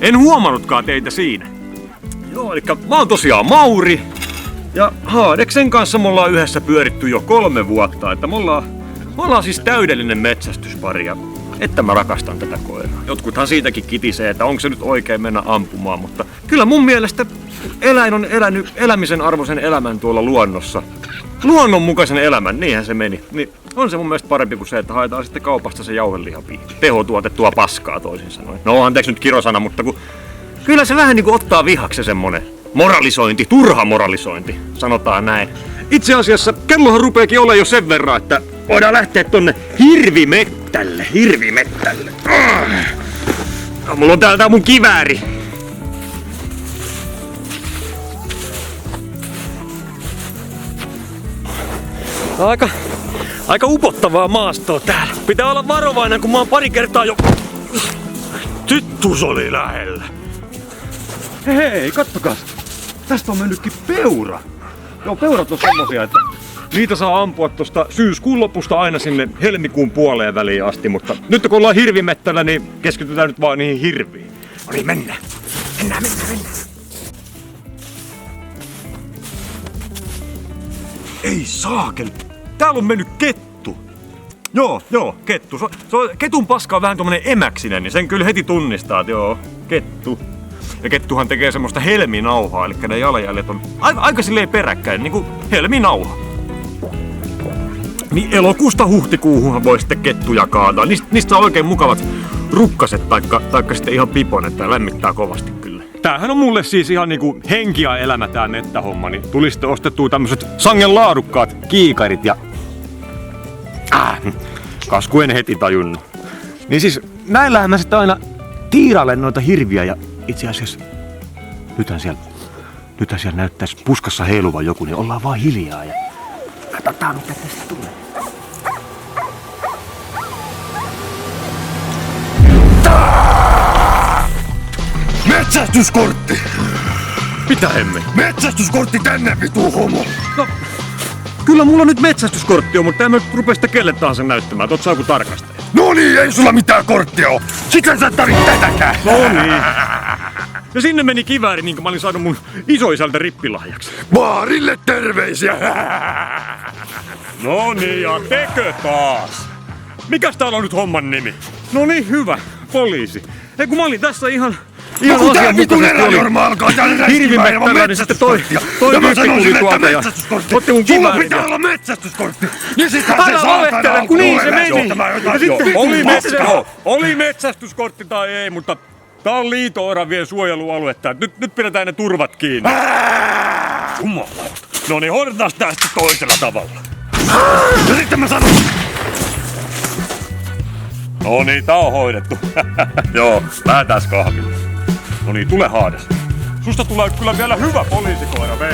En huomannutkaan teitä siinä. Joo, eli mä oon tosiaan Mauri. Ja Haadeksen kanssa me ollaan yhdessä pyöritty jo 3 vuotta. Että me ollaan siis täydellinen metsästyspari. Ja että mä rakastan tätä koiraa. Jotkuthan siitäkin kitisee, että onko se nyt oikein mennä ampumaan. Mutta kyllä mun mielestä eläin on elänyt elämisen arvoisen elämän tuolla luonnossa. Luonnonmukaisen elämän, niinhän se meni. Niin on se mun mielestä parempi kuin se, että haetaan sitten kaupasta se jauhelihapiikki. Tehotuotettua paskaa toisin sanoen. No anteeksi nyt kirosana, mutta kyllä se vähän niinku ottaa vihaksi semmonen moralisointi, turha moralisointi, sanotaan näin. Itse asiassa kellohan rupeekin olla jo sen verran, että voidaan lähteä tonne hirvimettälle. No, mulla on täältä mun kivääri. Aika upottavaa maastoa täällä. Pitää olla varovainen, kun mä oon pari kertaa jo... Tyttus oli lähellä. Hei, kattokaa. Tästä on mennytkin peura. Joo, peurat on semmosia, että niitä saa ampua tosta syyskuun lopusta aina sinne helmikuun puoleen väliin asti, mutta nyt kun ollaan hirvimettällä, niin keskitytään nyt vaan niihin hirviin. No niin, mennään. Ei saakeli. Täällä on mennyt kettu. Joo, kettu. Ketun paska on vähän tommonen emäksinen, niin sen kyllä heti tunnistaa, että joo, kettu. Ja kettuhan tekee semmoista helminauhaa, eli ne jalanjäljet on aika silleen peräkkäin, niinku helminauha. Niin elokuusta huhtikuuhunhan voi sitten kettuja kaataa. Niistä on oikein mukavat rukkaset taikka sitten ihan pipon, että lämmittää kovasti kyllä. Tämähän on mulle siis ihan niinku henki ja elämä tää mettähomma, niin tuli sitten ostettua tämmöset sangen laadukkaat kiikarit ja... kasku en heti tajunnut. Niin siis näillähän mä sitten aina tiirailen noita hirviä ja itse asiassa nythän siellä näyttäisi puskassa heiluvan joku, niin ollaan vaan hiljaa ja katsotaan mitä tästä tulee. Metsästyskortti! Mitä hemme? Metsästyskortti tänne, vitu homo! No, kyllä mulla nyt metsästyskortti on, mutta en mä nyt rupea sitä kelle tahansa näyttämään, että oot sä joku tarkastaja. No niin, ei sulla mitään korttia oo! Sitten sä tarvit tätäkään! No niin. Ja sinne meni kivääri, niin kuin mä olin saanut mun isoisältä rippilahjaksi. Maarille terveisiä! No niin, ja tekö taas? Mikäs täällä on nyt homman nimi? No niin, hyvä, poliisi. Ei kun mä olin tässä ihan kun tää vitun eränorma alkaa täällä räiskimään ilman hirvimettällä, niin sitten toi metsästyskorttia! Ja mä tyyppi sanoisin, tuli että tuolta ja metsästyskortti! otti mun Sulla kiväärin. pitää olla metsästyskortti! Niin sittenhän se Älä saatana valehtele, kun niin se tulee meni! johtamaan jotain Ja sitten vitun oli metsästyskortti tai ei, mutta tää on liito-oravien suojelualuetta. Nyt pidetään ne turvat kiinni. Jumalauta. No niin, hoidetaan tää sitten toisella tavalla. Ja sitten mä sanon... No niin, tää on hoidettu. Joo, lähdetään kahville. No niin, tule Haades. Susta tulee kyllä vielä hyvä poliisikoira, vei.